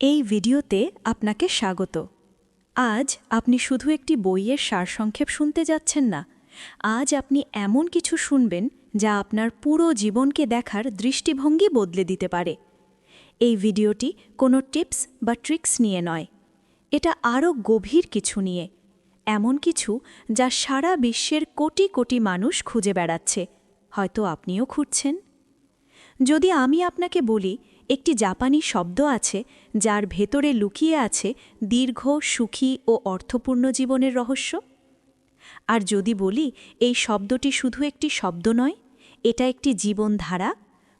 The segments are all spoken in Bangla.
এই ভিডিওতে আপনাকে স্বাগত। আজ আপনি শুধু একটি বইয়ের সারসংক্ষেপ শুনতে যাচ্ছেন না। আজ আপনি এমন কিছু শুনবেন যা আপনার পুরো জীবনকে দেখার দৃষ্টিভঙ্গি বদলে দিতে পারে। এই ভিডিওটি কোনো টিপস বা ট্রিক্স নিয়ে নয়, এটা আরও গভীর কিছু নিয়ে, এমন কিছু যা সারা বিশ্বের কোটি কোটি মানুষ খুঁজে বেড়াচ্ছে। হয়তো আপনিও খুঁজছেন। যদি আমি আপনাকে বলি একটি জাপানি শব্দ আছে যার ভেতরে লুকিয়ে আছে দীর্ঘ, সুখী ও অর্থপূর্ণ জীবনের রহস্য, আর যদি বলি এই শব্দটি শুধু একটি শব্দ নয়, এটা একটি জীবনধারা,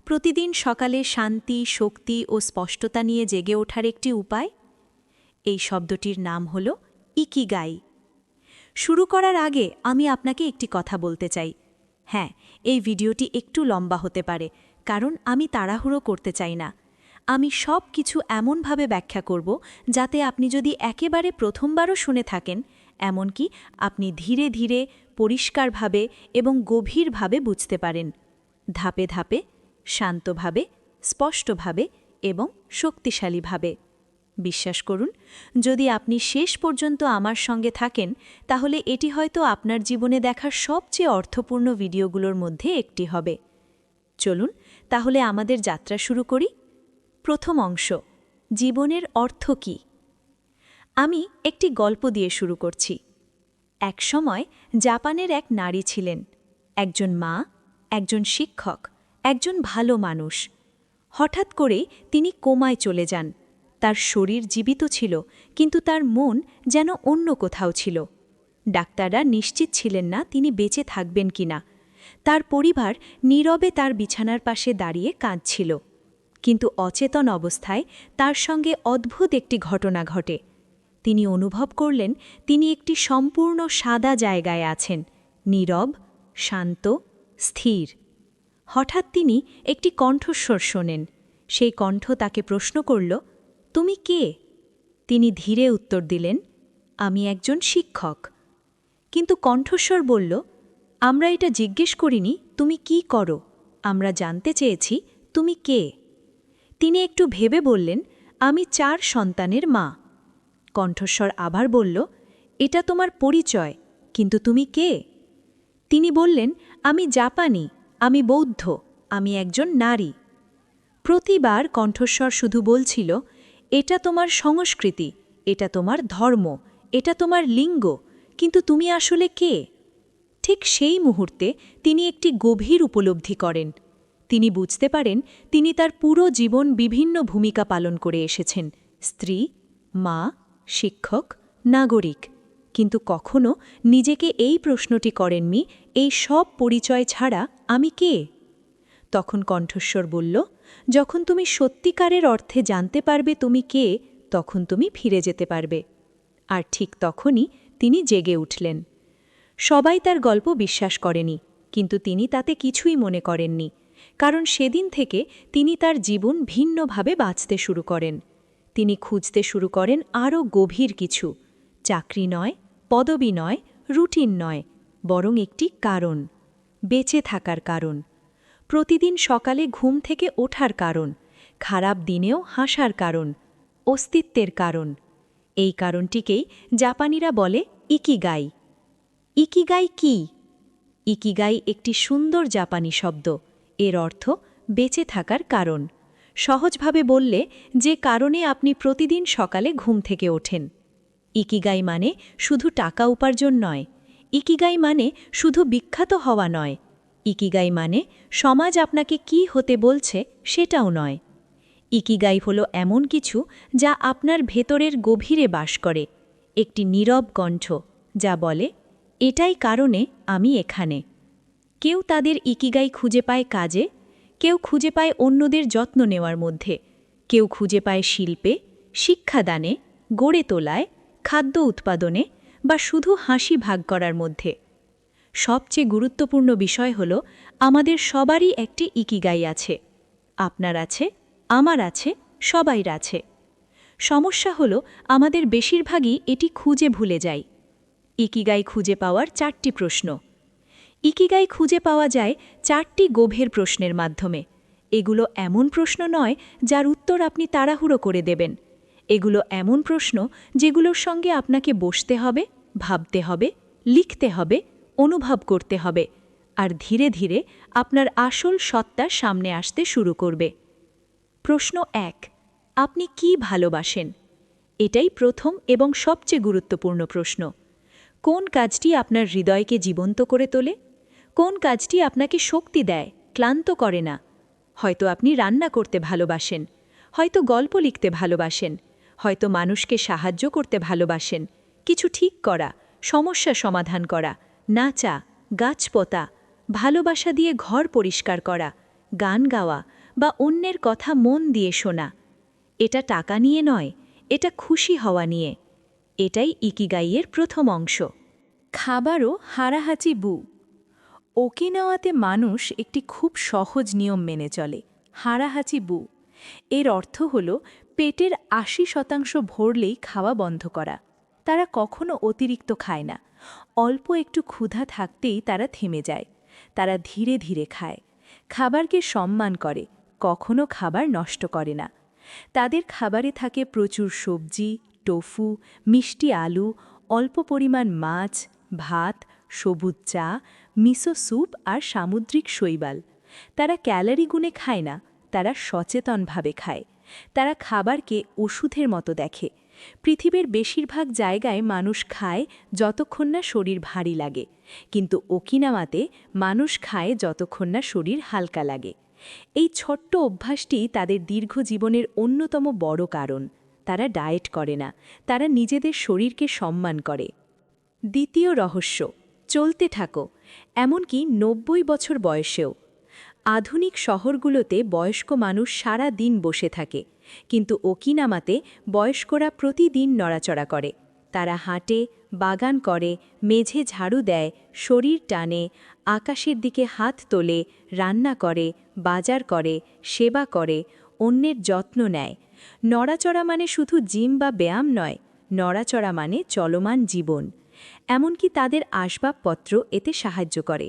প্রতিদিন সকালে শান্তি, শক্তি ও স্পষ্টতা নিয়ে জেগে ওঠার একটি উপায়, এই শব্দটির নাম হল ইকিগাই। শুরু করার আগে আমি আপনাকে একটি কথা বলতে চাই। হ্যাঁ, এই ভিডিওটি একটু লম্বা হতে পারে, কারণ আমি তাড়াহুড়ো করতে চাই না। আমি সব কিছু এমনভাবে ব্যাখ্যা করব যাতে আপনি যদি একেবারে প্রথমবারও শুনে থাকেন, এমনকি আপনি ধীরে ধীরে, পরিষ্কারভাবে এবং গভীরভাবে বুঝতে পারেন। ধাপে ধাপে, শান্তভাবে, স্পষ্টভাবে এবং শক্তিশালীভাবে। বিশ্বাস করুন, যদি আপনি শেষ পর্যন্ত আমার সঙ্গে থাকেন, তাহলে এটি হয়তো আপনার জীবনে দেখার সবচেয়ে অর্থপূর্ণ ভিডিওগুলোর মধ্যে একটি হবে। চলুন তাহলে আমাদের যাত্রা শুরু করি। প্রথম অংশ, জীবনের অর্থ কী। আমি একটি গল্প দিয়ে শুরু করছি। এক সময় জাপানের এক নারী ছিলেন, একজন মা, একজন শিক্ষক, একজন ভালো মানুষ। হঠাৎ করে তিনি কোমায় চলে যান। তার শরীর জীবিত ছিল, কিন্তু তার মন যেন অন্য কোথাও ছিল। ডাক্তাররা নিশ্চিত ছিলেন না তিনি বেঁচে থাকবেন কিনা। তার পরিবার নীরবে তার বিছানার পাশে দাঁড়িয়ে কাঁদছিল। কিন্তু অচেতন অবস্থায় তার সঙ্গে অদ্ভুত একটি ঘটনা ঘটে। তিনি অনুভব করলেন তিনি একটি সম্পূর্ণ সাদা জায়গায় আছেন, নীরব, শান্ত, স্থির। হঠাৎ তিনি একটি কণ্ঠস্বর শোনেন। সেই কণ্ঠ তাকে প্রশ্ন করল, তুমি কে? তিনি ধীরে উত্তর দিলেন, আমি একজন শিক্ষক। কিন্তু কণ্ঠস্বর বলল, আমরা এটা জিজ্ঞেস করিনি তুমি কি করো, আমরা জানতে চেয়েছি তুমি কে। তিনি একটু ভেবে বললেন, আমি 4 সন্তানের মা। কণ্ঠস্বর আবার বলল, এটা তোমার পরিচয়, কিন্তু তুমি কে? তিনি বললেন, আমি জাপানি, আমি বৌদ্ধ, আমি একজন নারী। প্রতিবার কণ্ঠস্বর শুধু বলছিল, এটা তোমার সংস্কৃতি, এটা তোমার ধর্ম, এটা তোমার লিঙ্গ, কিন্তু তুমি আসলে কে? ঠিক সেই মুহূর্তে তিনি একটি গভীর উপলব্ধি করেন। তিনি বুঝতে পারেন তিনি তার পুরো জীবন বিভিন্ন ভূমিকা পালন করে এসেছেন, স্ত্রী, মা, শিক্ষক, নাগরিক, কিন্তু কখনো নিজেকে এই প্রশ্নটি করেননি, এই সব পরিচয় ছাড়া আমি কে? তখন কণ্ঠস্বর বলল, যখন তুমি সত্যিকারের অর্থে জানতে পারবে তুমি কে, তখন তুমি ফিরে যেতে পারবে। আর ঠিক তখনই তিনি জেগে উঠলেন। সবাই তার গল্প বিশ্বাস করেনি, কিন্তু তিনি তাতে কিছুই মনে করেননি, কারণ সেদিন থেকে তিনি তার জীবন ভিন্নভাবে বাঁচতে শুরু করেন। তিনি খুঁজতে শুরু করেন আরও গভীর কিছু, চাকরি নয়, পদবি নয়, রুটিন নয়, বরং একটি কারণ, বেঁচে থাকার কারণ, প্রতিদিন সকালে ঘুম থেকে ওঠার কারণ, খারাপ দিনেও হাসার কারণ, অস্তিত্বের কারণ। এই কারণটিকেই জাপানিরা বলে ইকিগাই। ইকিগাই কি? ইকিগাই একটি সুন্দর জাপানি শব্দ। এর অর্থ বেঁচে থাকার কারণ। সহজভাবে বললে, যে কারণে আপনি প্রতিদিন সকালে ঘুম থেকে ওঠেন। ইকিগাই মানে শুধু টাকা উপার্জন নয়। ইকিগাই মানে শুধু বিখ্যাত হওয়া নয়। ইকিগাই মানে সমাজ আপনাকে কি হতে বলছে সেটাও নয়। ইকিগাই হলো এমন কিছু যা আপনার ভেতরের গভীরে বাস করে, একটি নীরব কণ্ঠ যা বলে, এটাই কারণে আমি এখানে। কেউ তাদের ইকিগাই খুঁজে পায় কাজে, কেউ খুঁজে পায় অন্যদের যত্ন নেওয়ার মধ্যে, কেউ খুঁজে পায় শিল্পে, শিক্ষাদানে, গড়ে তোলায়, খাদ্য উৎপাদনে বা শুধু হাসি ভাগ করার মধ্যে। সবচেয়ে গুরুত্বপূর্ণ বিষয় হল, আমাদের সবারই একটি ইকিগাই আছে। আপনার আছে, আমার আছে, সবাইর আছে। সমস্যা হল আমাদের বেশিরভাগই এটি খুঁজে ভুলে যাই। ইকিগাই খুঁজে পাওয়ার 4টি প্রশ্ন। ইকিগাই খুঁজে পাওয়া যায় 4টি গভীর প্রশ্নের মাধ্যমে। এগুলো এমন প্রশ্ন নয় যার উত্তর আপনি তাড়াহুড়ো করে দেবেন। এগুলো এমন প্রশ্ন যেগুলোর সঙ্গে আপনাকে বসতে হবে, ভাবতে হবে, লিখতে হবে, অনুভব করতে হবে, আর ধীরে ধীরে আপনার আসল সত্তা সামনে আসতে শুরু করবে। প্রশ্ন ১, আপনি কি ভালোবাসেন? এটাই প্রথম এবং সবচেয়ে গুরুত্বপূর্ণ প্রশ্ন। কোন কাজটি আপনার হৃদয়কে জীবন্ত করে তোলে? কোন কাজটি আপনাকে শক্তি দেয়, ক্লান্ত করে না? হয়তো আপনি রান্না করতে ভালোবাসেন, হয়তো গল্প লিখতে ভালোবাসেন, হয়তো মানুষকে সাহায্য করতে ভালোবাসেন, কিছু ঠিক করা, সমস্যা সমাধান করা, নাচা, গাছ পোতা, ভালোবাসা দিয়ে ঘর পরিষ্কার করা, গান গাওয়া বা অন্যের কথা মন দিয়ে শোনা। এটা টাকা নিয়ে নয়, এটা খুশি হওয়া নিয়ে। এটাই ইকিগাইয়ের প্রথম অংশ। খাবারও হারাহাচি বু। ওকিনাওয়াতে মানুষ একটি খুব সহজ নিয়ম মেনে চলে, হারাহাচি বু। এর অর্থ হল পেটের ৮০% ভরলেই খাওয়া বন্ধ করা। তারা কখনো অতিরিক্ত খায় না। অল্প একটু ক্ষুধা থাকতেই তারা থেমে যায়। তারা ধীরে ধীরে খায়, খাবারকে সম্মান করে, কখনো খাবার নষ্ট করে না। তাদের খাবারে থাকে প্রচুর সবজি, টোফু, মিষ্টি আলু, অল্প পরিমাণ মাছ, ভাত, সবুজ চা, মিসো স্যুপ আর সামুদ্রিক শৈবাল। তারা ক্যালোরি গুণে খায় না, তারা সচেতনভাবে খায়। তারা খাবারকে ওষুধের মতো দেখে। পৃথিবীর বেশিরভাগ জায়গায় মানুষ খায় যতক্ষণ না শরীর ভারী লাগে, কিন্তু ওকিনাওয়াতে মানুষ খায় যতক্ষণ না শরীর হালকা লাগে। এই ছোট্ট অভ্যাসটি তাদের দীর্ঘ জীবনের অন্যতম বড় কারণ। তারা ডায়েট করে না, তারা নিজেদের শরীরকে সম্মান করে। দ্বিতীয় রহস্য, চলতে থাকো, এমনকি ৯০ বছর বয়সেও। আধুনিক শহরগুলোতে বয়স্ক মানুষ সারা দিন বসে থাকে, কিন্তু ওকিনাওয়াতে বয়স্করা প্রতিদিন নড়াচড়া করে। তারা হাঁটে, বাগান করে, মেঝে ঝাড়ু দেয়, শরীর টানে, আকাশের দিকে হাত তোলে, রান্না করে, বাজার করে, সেবা করে, অন্যের যত্ন নেয়। নড়াচড়া মানে শুধু জিম বা ব্যায়াম নয়, নড়াচড়া মানে চলমান জীবন। এমনকি তাদের আসবাবপত্র এতে সাহায্য করে।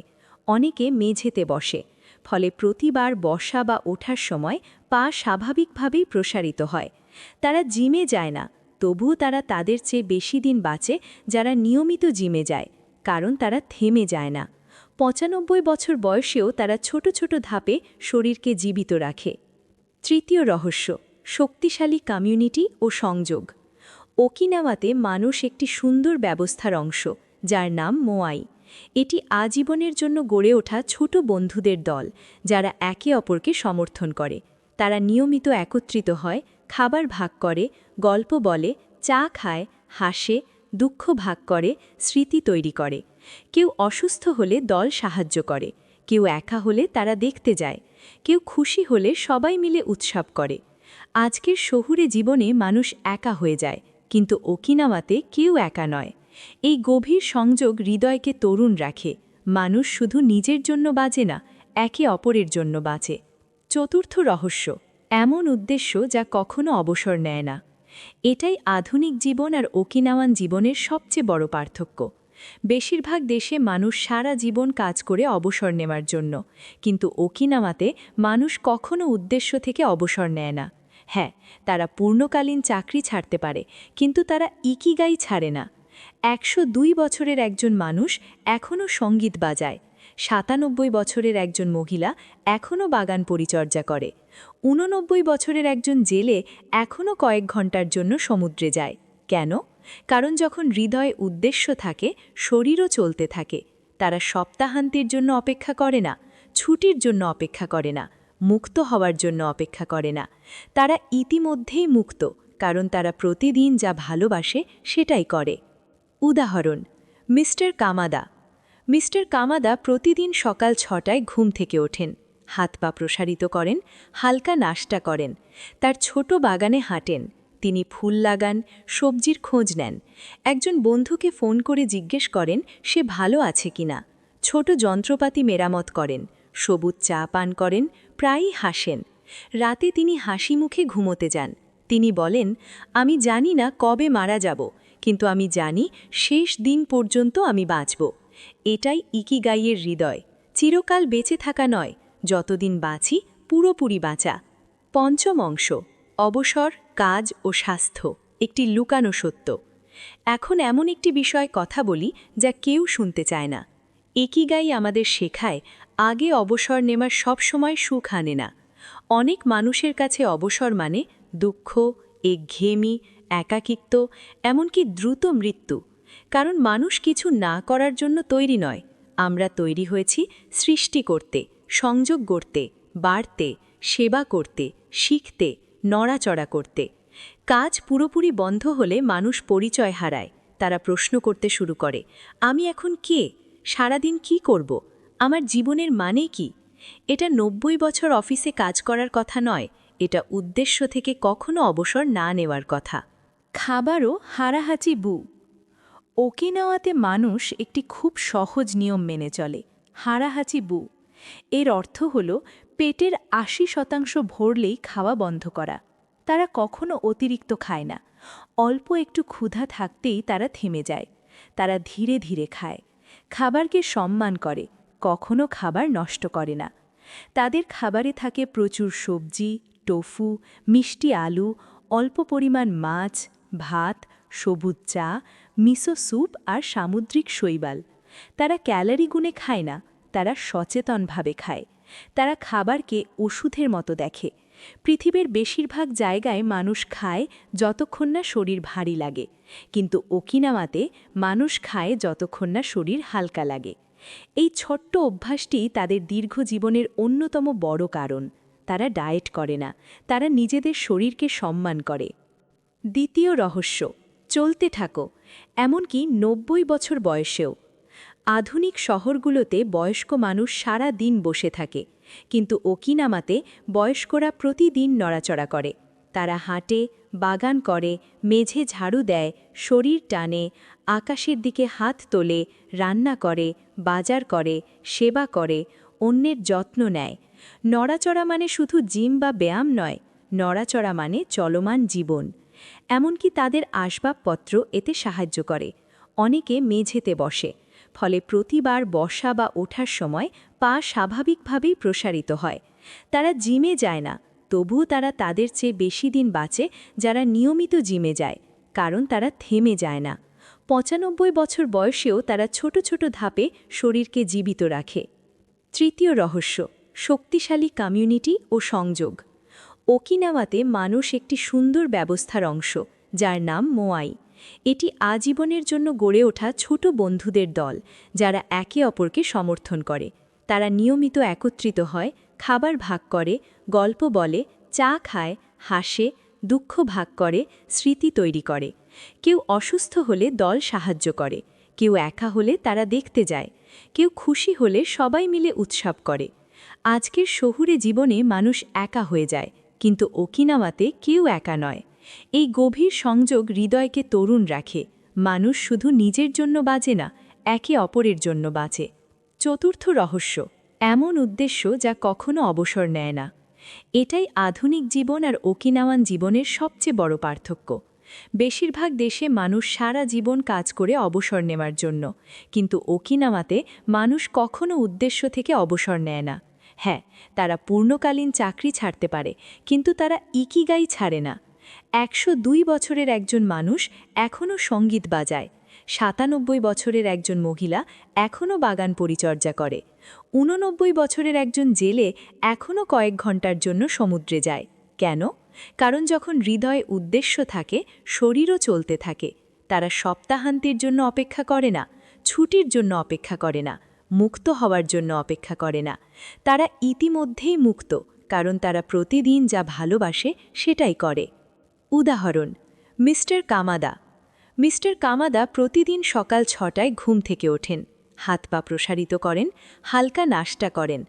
অনেকে মেঝেতে বসে, ফলে প্রতিবার বসা বা ওঠার সময় পা স্বাভাবিকভাবেই প্রসারিত হয়। তারা জিমে যায় না, তবুও তারা তাদের চেয়ে বেশি দিন বাঁচে যারা নিয়মিত জিমে যায়, কারণ তারা থেমে যায় না। ৯৫ বছর বয়সেও তারা ছোট ছোট ধাপে শরীরকে জীবিত রাখে। তৃতীয় রহস্য, শক্তিশালী কমিউনিটি ও সংযোগ। ওকিনাওয়াতে মানুষ একটি সুন্দর ব্যবস্থার অংশ, যার নাম মোয়াই। এটি আজীবনের জন্য গড়ে ওঠা ছোট বন্ধুদের দল, যারা একে অপরকে সমর্থন করে। তারা নিয়মিত একত্রিত হয়, খাবার ভাগ করে, গল্প বলে, চা খায়, হাসে, দুঃখ ভাগ করে, স্মৃতি তৈরি করে। কেউ অসুস্থ হলে দল সাহায্য করে, কেউ একা হলে তারা দেখতে যায়, কেউ খুশি হলে সবাই মিলে উৎসব করে। আজকের শহুরে জীবনে মানুষ একা হয়ে যায়, কিন্তু ওকিনাওয়াতে কেউ একা নয়। এই গভীর সংযোগ হৃদয়কে তরুণ রাখে। মানুষ শুধু নিজের জন্য বাঁচে না, একে অপরের জন্য বাঁচে। চতুর্থ রহস্য, এমন উদ্দেশ্য যা কখনো অবসর নেয় না। এটাই আধুনিক জীবন আর ওকিনাওয়ান জীবনের সবচেয়ে বড় পার্থক্য। বেশিরভাগ দেশে মানুষ সারা জীবন কাজ করে অবসর নেওয়ার জন্য, কিন্তু ওকিনাওয়াতে মানুষ কখনো উদ্দেশ্য থেকে অবসর নেয় না। হ্যাঁ, তারা পূর্ণকালীন চাকরি ছাড়তে পারে, কিন্তু তারা ইকিগাই ছাড়ে না। ১০২ বছরের একজন মানুষ এখনও সঙ্গীত বাজায়। ৯৭ বছরের একজন মহিলা এখনও বাগান পরিচর্যা করে। ৮৯ বছরের একজন জেলে এখনও কয়েক ঘন্টার জন্য সমুদ্রে যায়। কেন? কারণ যখন হৃদয়ে উদ্দেশ্য থাকে, শরীরও চলতে থাকে। তারা সপ্তাহান্তের জন্য অপেক্ষা করে না, ছুটির জন্য অপেক্ষা করে না, মুক্ত হওয়ার জন্য অপেক্ষা করে না। তারা ইতিমধ্যেই মুক্ত, কারণ তারা প্রতিদিন যা ভালোবাসে সেটাই করে। উদাহরণ, মিস্টার কামাদা। মিস্টার কামাদা প্রতিদিন সকাল ৬টায় ঘুম থেকে ওঠেন, হাত পা প্রসারিত করেন, হালকা নাশতা করেন, তার ছোট বাগানে হাঁটেন। তিনি ফুল লাগান, সবজির খোঁজ নেন, একজন বন্ধুকে ফোন করে জিজ্ঞেস করেন সে ভালো আছে কিনা, ছোট যন্ত্রপাতি মেরামত করেন, সবুজ চা পান করেন, প্রায়ই হাসেন। রাতে তিনি হাসি মুখে ঘুমোতে যান। তিনি বলেন, আমি জানি না কবে মারা যাব, কিন্তু আমি জানি শেষ দিন পর্যন্ত আমি বাঁচব। এটাই ইকিগাইয়ের হৃদয়, চিরকাল বেঁচে থাকা নয়, যতদিন বাঁচি পুরোপুরি বাঁচা। পঞ্চম অংশ, অবসর, কাজ ও স্বাস্থ্য একটি লুকানো সত্য। এখন এমন একটি বিষয়ে কথা বলি যা কেউ শুনতে চায় না। ইকিগাই আমাদের শেখায় আগে অবসর নেওয়ার সবসময় সুখ আনে না। অনেক মানুষের কাছে অবসর মানে দুঃখ, একঘেয়েমি, একাকিত্ব, এমনকি দ্রুত মৃত্যু। কারণ মানুষ কিছু না করার জন্য তৈরি নয়, আমরা তৈরি হয়েছি সৃষ্টি করতে, সংযোগ করতে, বাড়তে, সেবা করতে, শিখতে, নড়াচড়া করতে। কাজ পুরোপুরি বন্ধ হলে মানুষ পরিচয় হারায়। তারা প্রশ্ন করতে শুরু করে, আমি এখন কে? সারাদিন কি করব? আমার জীবনের মানে কি? এটা ৯০ বছর অফিসে কাজ করার কথা নয়, এটা উদ্দেশ্য থেকে কখনো অবসর না নেওয়ার কথা। খাবারও হারাহাচি বু। ওকিনাওয়াতে মানুষ একটি খুব সহজ নিয়ম মেনে চলে, হারাহাচি বু। এর অর্থ হল পেটের ৮০% ভরলেই খাওয়া বন্ধ করা। তারা কখনো অতিরিক্ত খায় না। অল্প একটু ক্ষুধা থাকতেই তারা থেমে যায়। তারা ধীরে ধীরে খায়, খাবারকে সম্মান করে, কখনো খাবার নষ্ট করে না। তাদের খাবারে থাকে প্রচুর সবজি, টোফু, মিষ্টি আলু, অল্প পরিমাণ মাছ, ভাত, সবুজ চা, মিসো স্যুপ আর সামুদ্রিক শৈবাল। তারা ক্যালোরি গুণে খায় না, তারা সচেতনভাবে খায়। তারা খাবারকে ওষুধের মতো দেখে। পৃথিবীর বেশিরভাগ জায়গায় মানুষ খায় যতক্ষণ না শরীর ভারী লাগে, কিন্তু ওকিনাওয়াতে মানুষ খায় যতক্ষণ না শরীর হালকা লাগে। এই ছোট্ট অভ্যাসটি তাদের দীর্ঘ জীবনের অন্যতম বড় কারণ। তারা ডায়েট করে না, তারা নিজেদের শরীরকে সম্মান করে। দ্বিতীয় রহস্য, চলতে থাকো, এমনকি ৯০ বছর বয়সেও। আধুনিক শহরগুলোতে বয়স্ক মানুষ সারা দিন বসে থাকে, কিন্তু ওকিনাওয়াতে বয়স্করা প্রতিদিন নড়াচড়া করে। তারা হাঁটে, বাগান করে, মেঝে ঝাড়ু দেয়, শরীর টানে, আকাশের দিকে হাত তোলে, রান্না করে, বাজার করে, সেবা করে, অন্যের যত্ন নেয়। নড়াচড়া মানে শুধু জিম বা ব্যায়াম নয়, নড়াচড়া মানে চলমান জীবন। এমনকি তাদের আসবাবপত্র এতে সাহায্য করে। অনেকে মেঝেতে বসে, ফলে প্রতিবার বসা বা ওঠার সময় পা স্বাভাবিকভাবেই প্রসারিত হয়। তারা জিমে যায় না, তবুও তারা তাদের চেয়ে বেশি দিন বাঁচে যারা নিয়মিত জিমে যায়, কারণ তারা থেমে যায় না। ৯৫ বছর বয়সেও তারা ছোট ছোট ধাপে শরীরকে জীবিত রাখে। তৃতীয় রহস্য, শক্তিশালী কমিউনিটি ও সংযোগ। ওকিনাওয়াতে মানুষ একটি সুন্দর ব্যবস্থার অংশ, যার নাম মোয়াই। এটি আজীবনের জন্য গড়ে ওঠা ছোট বন্ধুদের দল, যারা একে অপরকে সমর্থন করে। তারা নিয়মিত একত্রিত হয়, খাবার ভাগ করে, গল্প বলে, চা খায়, হাসে, দুঃখ ভাগ করে, স্মৃতি তৈরি করে। কেউ অসুস্থ হলে দল সাহায্য করে, কেউ একা হলে তারা দেখতে যায়, কেউ খুশি হলে সবাই মিলে উৎসব করে। আজকের শহুরে জীবনে মানুষ একা হয়ে যায়, কিন্তু ওকিনাওয়াতে কেউ একা নয়। এই গভীর সংযোগ হৃদয়কে তরুণ রাখে। মানুষ শুধু নিজের জন্য বাঁচে না, একে অপরের জন্য বাঁচে। চতুর্থ রহস্য, এমন উদ্দেশ্য যা কখনো অবসর নেয় না। এটাই আধুনিক জীবন আর ওকিনাওয়ান জীবনের সবচেয়ে বড় পার্থক্য। বেশিরভাগ দেশে মানুষ সারা জীবন কাজ করে অবসর নেওয়ার জন্য, কিন্তু ওকিনাওয়াতে মানুষ কখনো উদ্দেশ্য থেকে অবসর নেয় না। হ্যাঁ, তারা পূর্ণকালীন চাকরি ছাড়তে পারে, কিন্তু তারা ইকিগাই ছাড়ে না। ১০২ বছরের একজন মানুষ এখনও সঙ্গীত বাজায়। ৯৭ বছরের একজন মহিলা এখনও বাগান পরিচর্যা করে। ৮৯ বছরের একজন জেলে এখনও কয়েক ঘন্টার জন্য সমুদ্রে যায়। কেন? কারণ যখন হৃদয়ে উদ্দেশ্য থাকে, শরীরও চলতে থাকে। তারা সপ্তাহান্তের জন্য অপেক্ষা করে না, ছুটির জন্য অপেক্ষা করে না, মুক্ত হওয়ার জন্য অপেক্ষা করে না। তারা ইতিমধ্যেই মুক্ত, কারণ তারা প্রতিদিন যা ভালোবাসে সেটাই করে। উদাহরণ, মিস্টার কামাদা। মিস্টার কামাদা প্রতিদিন সকাল ৬টায় ঘুম থেকে ওঠেন, হাত পা প্রসারিত করেন, হালকা নাশতা করেন,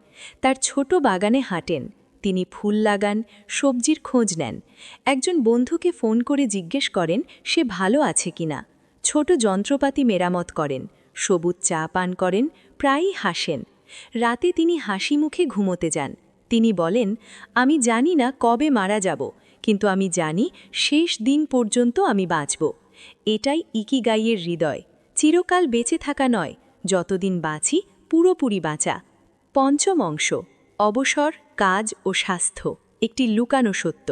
তার ছোট বাগানে হাঁটেন। তিনি ফুল লাগান, সবজির খোঁজ নেন, একজন বন্ধুকে ফোন করে জিজ্ঞেস করেন সে ভালো আছে কিনা, ছোট যন্ত্রপাতি মেরামত করেন, সবুজ চা পান করেন, প্রায়ই হাসেন। রাতে তিনি হাসি মুখে ঘুমোতে যান। তিনি বলেন, আমি জানি না কবে মারা যাব, কিন্তু আমি জানি শেষ দিন পর্যন্ত আমি বাঁচব। এটাই ইকিগাইয়ের হৃদয়, চিরকাল বেঁচে থাকা নয়, যতদিন বাঁচি পুরোপুরি বাঁচা। পঞ্চম অংশ, অবসর, কাজ ও স্বাস্থ্য একটি লুকানো সত্য।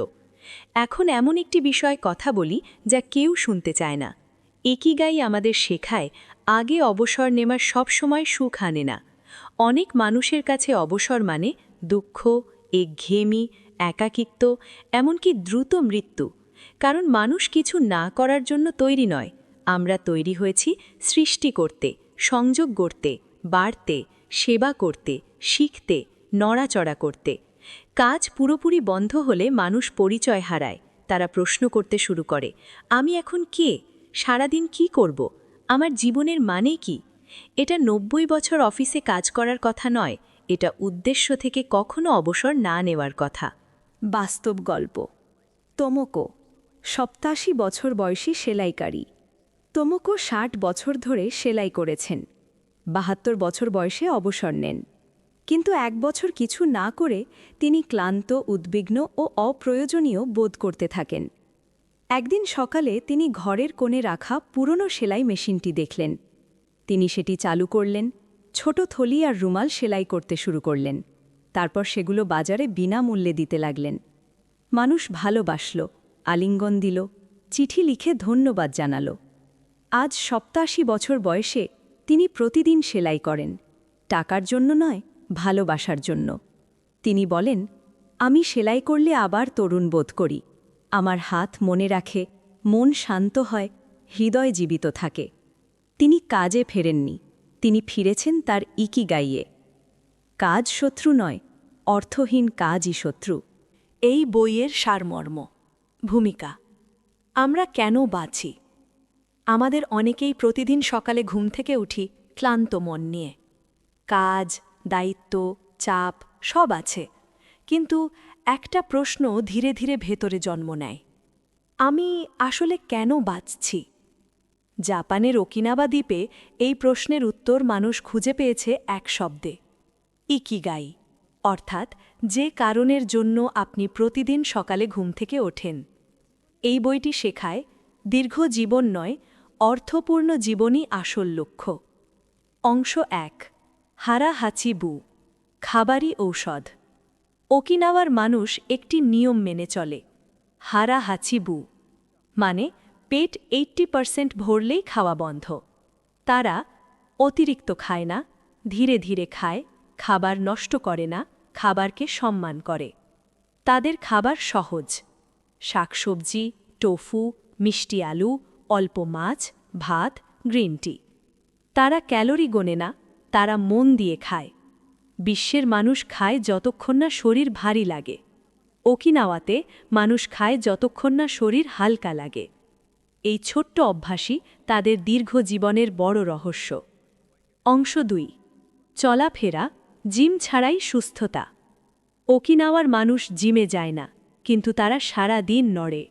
এখন এমন একটি বিষয়ে কথা বলি যা কেউ শুনতে চায় না। ইকিগাই আমাদের শেখায় আগে অবসর নেওয়ার সবসময় সুখ আনে না। অনেক মানুষের কাছে অবসর মানে দুঃখ, একঘেয়েমি, একাকিত্ব, এমনকি দ্রুত মৃত্যু। কারণ মানুষ কিছু না করার জন্য তৈরি নয়, আমরা তৈরি হয়েছি সৃষ্টি করতে, সংযোগ করতে, বাড়তে, সেবা করতে, শিখতে, নড়াচড়া করতে। কাজ পুরোপুরি বন্ধ হলে মানুষ পরিচয় হারায়। তারা প্রশ্ন করতে শুরু করে, আমি এখন কে? সারাদিন কি করব? আমার জীবনের মানে কি? এটা ৯০ বছর অফিসে কাজ করার কথা নয়, এটা উদ্দেশ্য থেকে কখনো অবসর না নেওয়ার কথা। বাস্তব গল্প। তোমোকো ৮৭ বছর বয়সী সেলাইকারী। তোমোকো ৬০ বছর ধরে সেলাই করেছেন। ৭২ বছর বয়সে অবসর নেন। কিন্তু ১ বছর কিছু না করে তিনি ক্লান্ত, উদ্বিগ্ন ও অপ্রয়োজনীয় বোধ করতে থাকেন। একদিন সকালে তিনি ঘরের কোণে রাখা পুরনো সেলাই মেশিনটি দেখলেন। তিনি সেটি চালু করলেন, ছোট থলি আর রুমাল সেলাই করতে শুরু করলেন। তারপর সেগুলো বাজারে বিনামূল্যে দিতে লাগলেন। মানুষ ভালোবাসল, আলিঙ্গন দিল, চিঠি লিখে ধন্যবাদ জানাল। আজ ৮৭ বছর বয়সে তিনি প্রতিদিন সেলাই করেন, টাকার জন্য নয়, ভালোবাসার জন্য। তিনি বলেন, আমি সেলাই করলে আবার তরুণ বোধ করি। আমার হাত মনে রাখে, মন শান্ত হয়, হৃদয় জীবিত থাকে। তিনি কাজে ফেরেননি, তিনি ফিরেছেন তার ইকিগাইয়ে। কাজ শত্রু নয়, অর্থহীন কাজই শত্রু। এই বইয়ের সারমর্ম। ভূমিকা। আমরা কেন বাঁচি? আমাদের অনেকেই প্রতিদিন সকালে ঘুম থেকে উঠি ক্লান্ত মন নিয়ে। কাজ, দায়িত্ব, চাপ সব আছে, কিন্তু একটা প্রশ্ন ধীরে ধীরে ভেতরে জন্ম নেয়, আমি আসলে কেন বাঁচছি? জাপানের ওকিনাবা দ্বীপে এই প্রশ্নের উত্তর মানুষ খুঁজে পেয়েছে এক শব্দে, ইকিগাই, অর্থাৎ যে কারণের জন্য আপনি প্রতিদিন সকালে ঘুম থেকে ওঠেন। এই বইটি শেখায় দীর্ঘ জীবন নয়, অর্থপূর্ণ জীবনই আসল লক্ষ্য। অংশ ১, হারা হাচিবু, খাবারই ঔষধ। ওকিনাওয়ার মানুষ একটি নিয়ম মেনে চলে, হারা হাচিবু, মানে পেট 80% ভরলেই খাওয়া বন্ধ। তারা অতিরিক্ত খায় না, ধীরে ধীরে খায়, খাবার নষ্ট করে না, খাবারকে সম্মান করে। তাদের খাবার সহজ, শাকসবজি, টোফু, মিষ্টি আলু, অল্প মাছ, ভাত, গ্রিন টি। তারা ক্যালোরি গোনে না, তারা মন দিয়ে খায়। বিশ্বের মানুষ খায় যতক্ষণ না শরীর ভারী লাগে, ওকিনাওয়াতে মানুষ খায় যতক্ষণ না শরীর হালকা লাগে। এই ছোট্ট অভ্যাসই তাদের দীর্ঘ জীবনের বড় রহস্য। অংশ ২, চলাফেরা, জিম ছাড়াই সুস্থতা। ওকিনাওয়ার মানুষ জিমে যায় না, কিন্তু তারা সারা দিন নড়ে,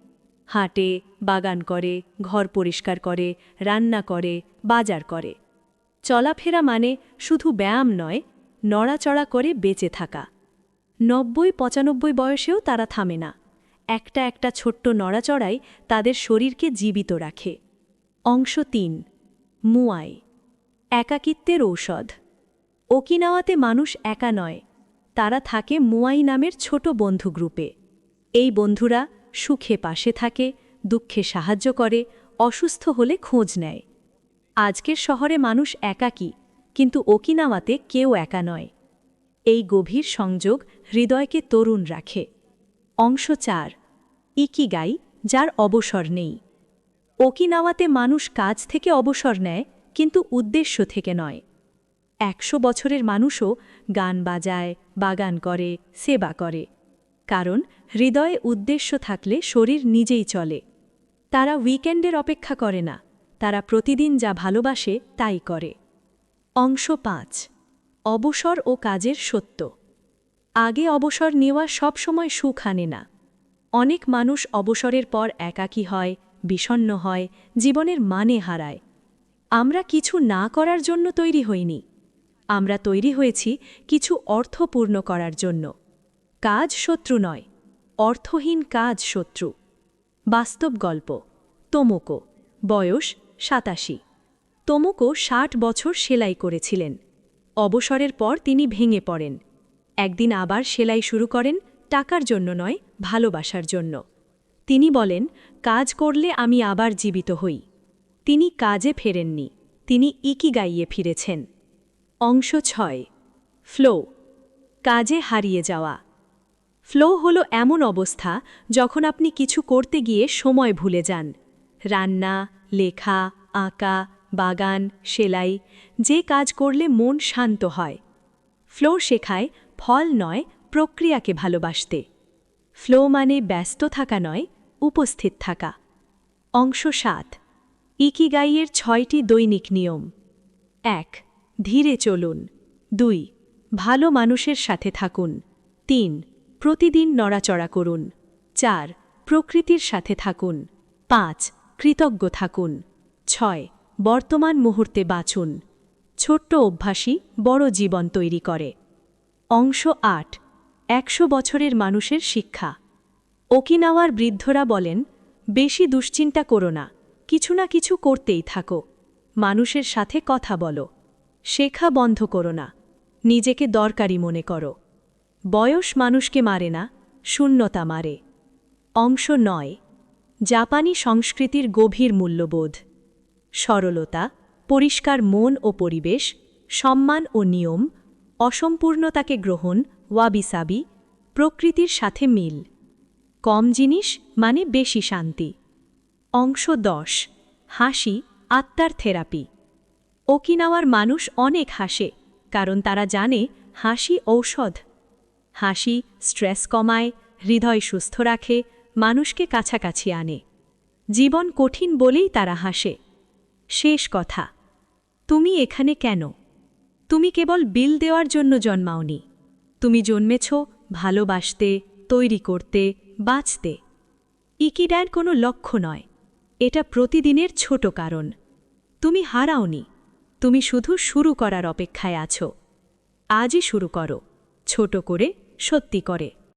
হাঁটে, বাগান করে, ঘর পরিষ্কার করে, রান্না করে, বাজার করে। চলাফেরা মানে শুধু ব্যায়াম নয়, নড়াচড়া করে বেঁচে থাকা। ৯০-৯৫ বয়সেও তারা থামে না, একটা একটা ছোট্ট নড়াচড়াই তাদের শরীরকে জীবিত রাখে। অংশ ৩, মুয়াই, একাকিত্বের ঔষধ। ওকিনাওয়াতে মানুষ একা নয়, তারা থাকে মুয়াই নামের ছোট বন্ধু গ্রুপে। এই বন্ধুরা সুখে পাশে থাকে, দুঃখে সাহায্য করে, অসুস্থ হলে খোঁজ নেয়। আজকের শহরে মানুষ একাকী, কিন্তু ওকিনাওয়াতে কেউ একা নয়। এই গভীর সংযোগ হৃদয়কে তরুণ রাখে। অংশ ৪, ইকিগাই, যার অবসর নেই। ওকিনাওয়াতে মানুষ কাজ থেকে অবসর নেয়, কিন্তু উদ্দেশ্য থেকে নয়। ১০০ বছরের মানুষও গান বাজায়, বাগান করে, সেবা করে। কারণ হৃদয়ে উদ্দেশ্য থাকলে শরীর নিজেই চলে। তারা উইকেন্ডের অপেক্ষা করে না, তারা প্রতিদিন যা ভালোবাসে তাই করে। অংশ ৫, অবসর ও কাজের সত্য। আগে অবসর নেওয়া সবসময় সুখ আনে না। অনেক মানুষ অবসরের পর একাকী হয়, বিষণ্ণ হয়, জীবনের মানে হারায়। আমরা কিছু না করার জন্য তৈরি হইনি, আমরা তৈরি হয়েছি কিছু অর্থপূর্ণ করার জন্য। কাজ শত্রু নয়, অর্থহীন কাজ শত্রু। বাস্তব গল্প। তোমোকো, বয়স ৮৭। তোমোকো ৬০ বছর সেলাই করেছিলেন। অবসরের পর তিনি ভেঙে পড়েন। একদিন আবার সেলাই শুরু করেন, টাকার জন্য নয়, ভালোবাসার জন্য। তিনি বলেন, কাজ করলে আমি আবার জীবিত হই। তিনি কাজে ফেরেননি, তিনি ইকিগাইয়ে ফিরেছেন। অংশ 6 ফ্লো, কাজে হারিয়ে যাওয়া। ফ্লো হলো এমন অবস্থা যখন আপনি কিছু করতে গিয়ে সময় ভুলে যান। রান্না, লেখা, আঁকা, বাগান, সেলাই, যে কাজ করলে মন শান্ত হয়। ফ্লো শেখায় ফল নয়, প্রক্রিয়াকে ভালোবাসতে। ফ্লো মানে ব্যস্ত থাকা নয়, উপস্থিত থাকা। অংশ 7 ইকিগাইয়ের 6টি দৈনিক নিয়ম। 1 ধীরে চলুন। 2 ভালো মানুষের সাথে থাকুন। 3 প্রতিদিন নড়াচড়া করুন। 4 প্রকৃতির সাথে থাকুন। 5 কৃতজ্ঞ থাকুন। 6 বর্তমান মুহূর্তে বাঁচুন। ছোট্ট অভ্যাসই বড় জীবন তৈরি করে। অংশ 8 100 বছরের মানুষের শিক্ষা। ওকিনাওয়ার বৃদ্ধরা বলেন, বেশি দুশ্চিন্তা করো না, কিছু না কিছু করতেই থাকো। মানুষের সাথে কথা বলো। শেখা বন্ধ করো না, নিজেকে দরকারি মনে করো। বয়স মানুষকে মারে না, শূন্যতা মারে। অংশ 9 জাপানি সংস্কৃতির গভীর মূল্যবোধ। সরলতা, পরিষ্কার মন ও পরিবেশ, সম্মান ও নিয়ম, অসম্পূর্ণতাকে গ্রহণ, ওয়াবিসাবি, প্রকৃতির সাথে মিল। কম জিনিস মানে বেশি শান্তি। অংশ 10 হাসি, আত্মার থেরাপি। ওকিনাওয়ার মানুষ অনেক হাসে, কারণ তারা জানে হাসি ঔষধ। হাসি স্ট্রেস কমায়, হৃদয় সুস্থ রাখে, মানুষকে কাছাকাছি আনে। জীবন কঠিন বলেই তারা হাসে। শেষ কথা, তুমি এখানে কেন? তুমি কেবল বিল দেওয়ার জন্য জন্মাওনি। তুমি জন্মেছ ভালোবাসতে, তৈরি করতে, বাঁচতে। ইকিডার কোনো লক্ষ্য নয়, এটা প্রতিদিনের ছোট কারণ। তুমি হারাওনি, তুমি শুধু শুরু করার অপেক্ষায় আছো। আজই শুরু করো, ছোট করে, সত্যি করে।